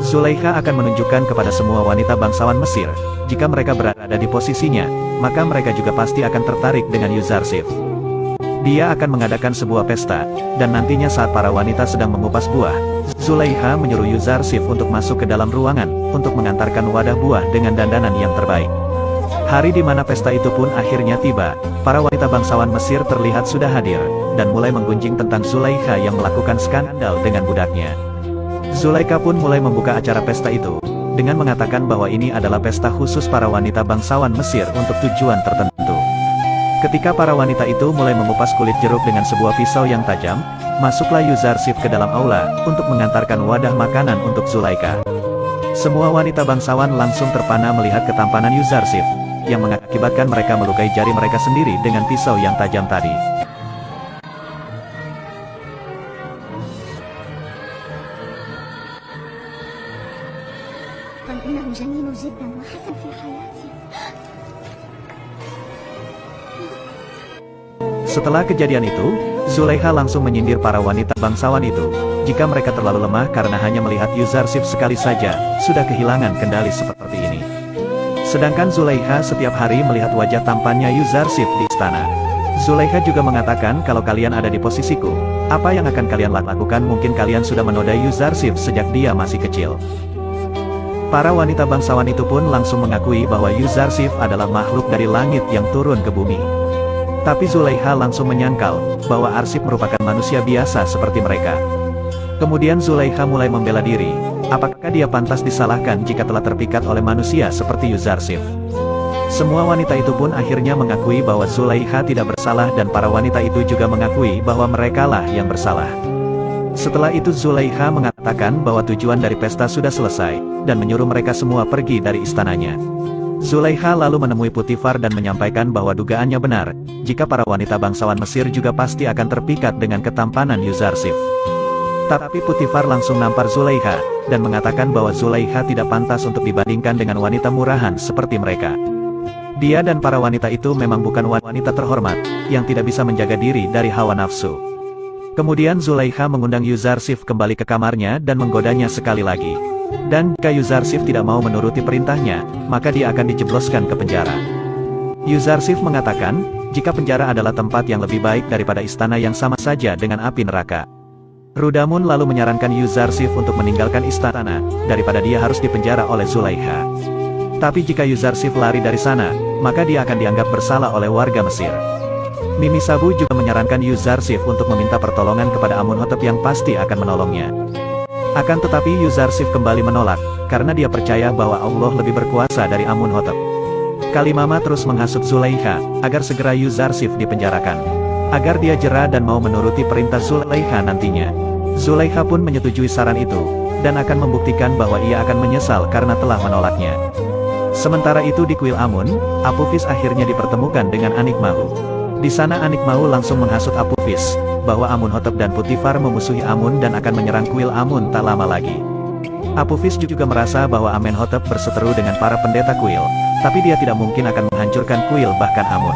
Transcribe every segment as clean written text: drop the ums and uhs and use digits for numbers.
Zulaikha akan menunjukkan kepada semua wanita bangsawan Mesir, jika mereka berada di posisinya, maka mereka juga pasti akan tertarik dengan Yuzarsif. Dia akan mengadakan sebuah pesta, dan nantinya saat para wanita sedang mengupas buah, Zulaikha menyuruh Yuzarsif untuk masuk ke dalam ruangan, untuk mengantarkan wadah buah dengan dandanan yang terbaik. Hari di mana pesta itu pun akhirnya tiba, para wanita bangsawan Mesir terlihat sudah hadir, dan mulai menggunjing tentang Zulaikha yang melakukan skandal dengan budaknya. Zulaikha pun mulai membuka acara pesta itu, dengan mengatakan bahwa ini adalah pesta khusus para wanita bangsawan Mesir untuk tujuan tertentu. Ketika para wanita itu mulai mengupas kulit jeruk dengan sebuah pisau yang tajam, masuklah Yuzarsif ke dalam aula, untuk mengantarkan wadah makanan untuk Zulaikha. Semua wanita bangsawan langsung terpana melihat ketampanan Yuzarsif, yang mengakibatkan mereka melukai jari mereka sendiri dengan pisau yang tajam tadi. Setelah kejadian itu, Zulaikha langsung menyindir para wanita bangsawan itu, jika mereka terlalu lemah karena hanya melihat Yuzarsif sekali saja, sudah kehilangan kendali seperti ini. Sedangkan Zulaikha setiap hari melihat wajah tampannya Yuzarsif di istana. Zulaikha juga mengatakan kalau kalian ada di posisiku, apa yang akan kalian lakukan? Mungkin kalian sudah menodai Yuzarsif sejak dia masih kecil. Para wanita bangsawan itu pun langsung mengakui bahwa Yuzarsif adalah makhluk dari langit yang turun ke bumi. Tapi Zulaikha langsung menyangkal, bahwa Arsip merupakan manusia biasa seperti mereka. Kemudian Zulaikha mulai membela diri, apakah dia pantas disalahkan jika telah terpikat oleh manusia seperti Yuzarsif. Semua wanita itu pun akhirnya mengakui bahwa Zulaikha tidak bersalah dan para wanita itu juga mengakui bahwa merekalah yang bersalah. Setelah itu Zulaikha mengatakan bahwa tujuan dari pesta sudah selesai, dan menyuruh mereka semua pergi dari istananya. Zulaikha lalu menemui Putifar dan menyampaikan bahwa dugaannya benar, jika para wanita bangsawan Mesir juga pasti akan terpikat dengan ketampanan Yuzarsif. Tapi Putifar langsung nampar Zulaikha, dan mengatakan bahwa Zulaikha tidak pantas untuk dibandingkan dengan wanita murahan seperti mereka. Dia dan para wanita itu memang bukan wanita terhormat, yang tidak bisa menjaga diri dari hawa nafsu. Kemudian Zulaikha mengundang Yuzarsif kembali ke kamarnya dan menggodanya sekali lagi. Dan jika Yuzarsif tidak mau menuruti perintahnya, maka dia akan dijebloskan ke penjara. Yuzarsif mengatakan, jika penjara adalah tempat yang lebih baik daripada istana yang sama saja dengan api neraka. Rudamun lalu menyarankan Yuzarsif untuk meninggalkan istana, daripada dia harus dipenjara oleh Zulaikha. Tapi jika Yuzarsif lari dari sana, maka dia akan dianggap bersalah oleh warga Mesir. Mimi Sabu juga menyarankan Yuzarsif untuk meminta pertolongan kepada Amunhotep yang pasti akan menolongnya. Akan tetapi Yuzarsif kembali menolak, karena dia percaya bahwa Allah lebih berkuasa dari Amunhotep. Kalimama terus menghasut Zulaikha, agar segera Yuzarsif dipenjarakan. Agar dia jera dan mau menuruti perintah Zulaikha nantinya. Zulaikha pun menyetujui saran itu, dan akan membuktikan bahwa ia akan menyesal karena telah menolaknya. Sementara itu di kuil Amun, Apophis akhirnya dipertemukan dengan Anikmahu. Di sana Anikmahu langsung menghasut Apophis, bahwa Amunhotep dan Putifar memusuhi Amun dan akan menyerang kuil Amun tak lama lagi. Apophis juga merasa bahwa Amenhotep berseteru dengan para pendeta kuil, tapi dia tidak mungkin akan menghancurkan kuil bahkan Amun.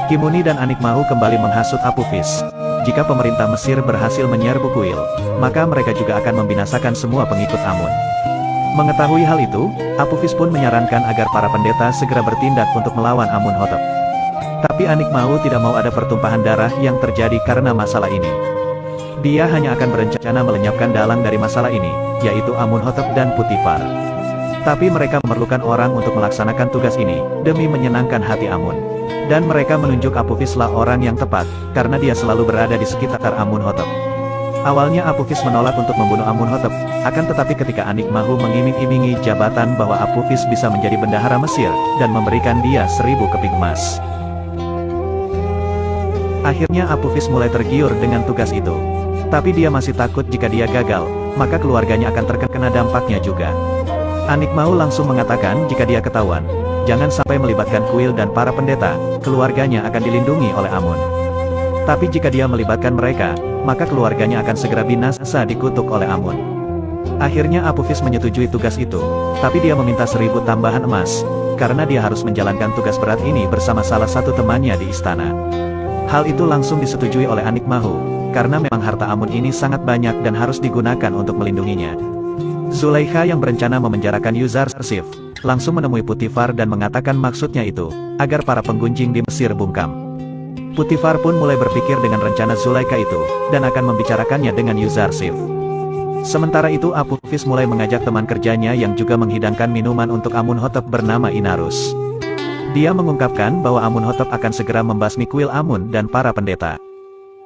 Kimuni dan Anikmahu kembali menghasut Apophis. Jika pemerintah Mesir berhasil menyerbu kuil, maka mereka juga akan membinasakan semua pengikut Amun. Mengetahui hal itu, Apophis pun menyarankan agar para pendeta segera bertindak untuk melawan Amunhotep. Tapi Anikmahu tidak mau ada pertumpahan darah yang terjadi karena masalah ini. Dia hanya akan berencana melenyapkan dalang dari masalah ini, yaitu Amunhotep dan Putifar. Tapi mereka memerlukan orang untuk melaksanakan tugas ini, demi menyenangkan hati Amun. Dan mereka menunjuk Apophislah orang yang tepat, karena dia selalu berada di sekitar Amunhotep. Awalnya Apophis menolak untuk membunuh Amunhotep, akan tetapi ketika Anikmahu mengiming-imingi jabatan bahwa Apophis bisa menjadi bendahara Mesir, dan memberikan dia 1000 keping emas. Akhirnya Apophis mulai tergiur dengan tugas itu. Tapi dia masih takut jika dia gagal, maka keluarganya akan terkena dampaknya juga. Anikmahu langsung mengatakan jika dia ketahuan, jangan sampai melibatkan kuil dan para pendeta, keluarganya akan dilindungi oleh Amun. Tapi jika dia melibatkan mereka, maka keluarganya akan segera binasa dikutuk oleh Amun. Akhirnya Apophis menyetujui tugas itu, tapi dia meminta 1000 tambahan emas, karena dia harus menjalankan tugas berat ini bersama salah satu temannya di istana. Hal itu langsung disetujui oleh Anikmahu, karena memang harta Amun ini sangat banyak dan harus digunakan untuk melindunginya. Zulaikha yang berencana memenjarakan Yuzarsif, langsung menemui Putifar dan mengatakan maksudnya itu, agar para penggunjing di Mesir bungkam. Putifar pun mulai berpikir dengan rencana Zulaikha itu, dan akan membicarakannya dengan Yuzarsif. Sementara itu Apophis mulai mengajak teman kerjanya yang juga menghidangkan minuman untuk Amunhotep bernama Inarus. Dia mengungkapkan bahwa Amunhotep akan segera membasmi kuil Amun dan para pendeta.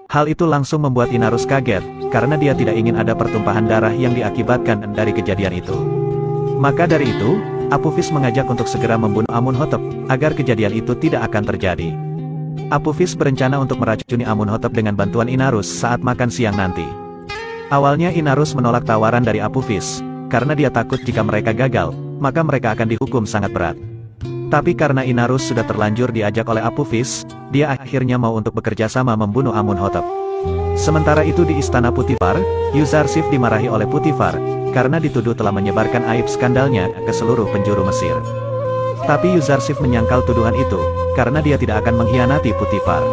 Hal itu langsung membuat Inarus kaget, karena dia tidak ingin ada pertumpahan darah yang diakibatkan dari kejadian itu. Maka dari itu, Apophis mengajak untuk segera membunuh Amunhotep, agar kejadian itu tidak akan terjadi. Apophis berencana untuk meracuni Amunhotep dengan bantuan Inarus saat makan siang nanti. Awalnya Inarus menolak tawaran dari Apophis, karena dia takut jika mereka gagal, maka mereka akan dihukum sangat berat. Tapi karena Inarus sudah terlanjur diajak oleh Apophis, dia akhirnya mau untuk bekerja sama membunuh Amunhotep. Sementara itu di istana Putifar, Yuzarsif dimarahi oleh Putifar, karena dituduh telah menyebarkan aib skandalnya ke seluruh penjuru Mesir. Tapi Yuzarsif menyangkal tuduhan itu, karena dia tidak akan mengkhianati Putifar.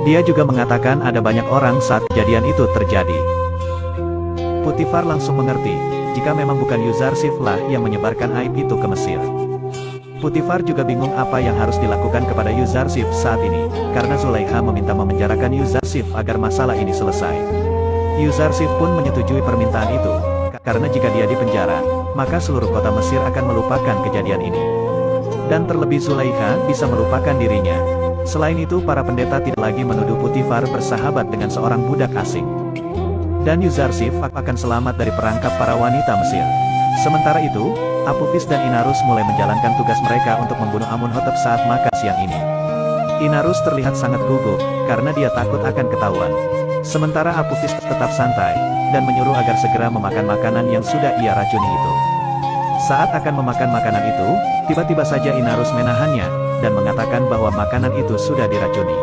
Dia juga mengatakan ada banyak orang saat kejadian itu terjadi. Putifar langsung mengerti, jika memang bukan Yuzarsif lah yang menyebarkan aib itu ke Mesir. Putifar juga bingung apa yang harus dilakukan kepada Yuzarsif saat ini, karena Zulaikha meminta memenjarakan Yuzarsif agar masalah ini selesai. Yuzarsif pun menyetujui permintaan itu, karena jika dia dipenjara, maka seluruh kota Mesir akan melupakan kejadian ini. Dan terlebih Zulaikha bisa melupakan dirinya. Selain itu para pendeta tidak lagi menuduh Putifar bersahabat dengan seorang budak asing. Dan Yuzarsif akan selamat dari perangkap para wanita Mesir. Sementara itu, Apophis dan Inarus mulai menjalankan tugas mereka untuk membunuh Amunhotep saat makan siang ini. Inarus terlihat sangat gugup, karena dia takut akan ketahuan. Sementara Apophis tetap santai, dan menyuruh agar segera memakan makanan yang sudah ia racuni itu. Saat akan memakan makanan itu, tiba-tiba saja Inarus menahannya, dan mengatakan bahwa makanan itu sudah diracuni.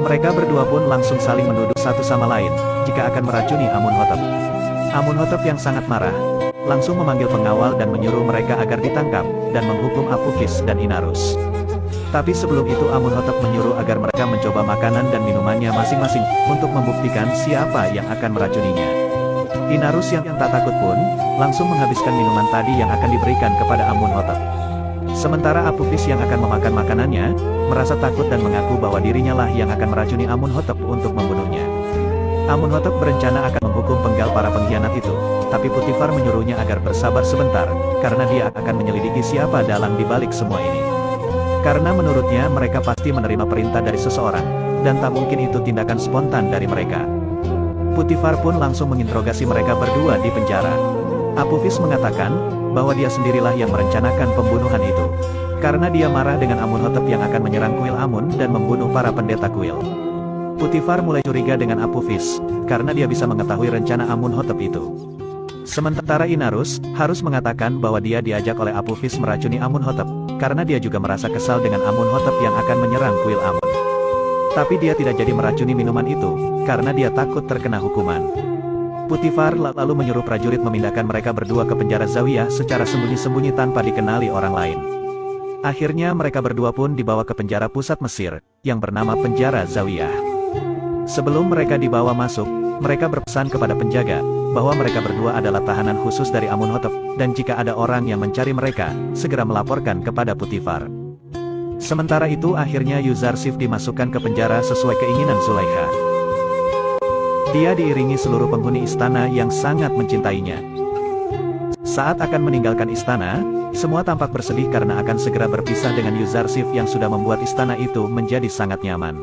Mereka berdua pun langsung saling menuduh satu sama lain, jika akan meracuni Amunhotep. Amunhotep yang sangat marah, langsung memanggil pengawal dan menyuruh mereka agar ditangkap, dan menghukum Apophis dan Inarus. Tapi sebelum itu Amunhotep menyuruh agar mereka mencoba makanan dan minumannya masing-masing, untuk membuktikan siapa yang akan meracuninya. Inarus yang tak takut pun, langsung menghabiskan minuman tadi yang akan diberikan kepada Amunhotep. Sementara Apophis yang akan memakan makanannya, merasa takut dan mengaku bahwa dirinya lah yang akan meracuni Amunhotep untuk membunuhnya. Amunhotep berencana akan menghukum penggal para pengkhianat itu, tapi Putifar menyuruhnya agar bersabar sebentar, karena dia akan menyelidiki siapa dalang di balik semua ini. Karena menurutnya mereka pasti menerima perintah dari seseorang, dan tak mungkin itu tindakan spontan dari mereka. Putifar pun langsung menginterogasi mereka berdua di penjara. Apophis mengatakan, bahwa dia sendirilah yang merencanakan pembunuhan itu. Karena dia marah dengan Amunhotep yang akan menyerang kuil Amun dan membunuh para pendeta kuil. Putifar mulai curiga dengan Apophis, karena dia bisa mengetahui rencana Amunhotep itu. Sementara Inarus, harus mengatakan bahwa dia diajak oleh Apophis meracuni Amunhotep, karena dia juga merasa kesal dengan Amunhotep yang akan menyerang kuil Amun. Tapi dia tidak jadi meracuni minuman itu, karena dia takut terkena hukuman. Putifar lalu menyuruh prajurit memindahkan mereka berdua ke penjara Zawiyah secara sembunyi-sembunyi tanpa dikenali orang lain. Akhirnya mereka berdua pun dibawa ke penjara pusat Mesir, yang bernama Penjara Zawiyah. Sebelum mereka dibawa masuk, mereka berpesan kepada penjaga, bahwa mereka berdua adalah tahanan khusus dari Amunhotep, dan jika ada orang yang mencari mereka, segera melaporkan kepada Putifar. Sementara itu akhirnya Yuzarsif dimasukkan ke penjara sesuai keinginan Zulaikha. Dia diiringi seluruh penghuni istana yang sangat mencintainya. Saat akan meninggalkan istana, semua tampak bersedih karena akan segera berpisah dengan Yuzarsif yang sudah membuat istana itu menjadi sangat nyaman.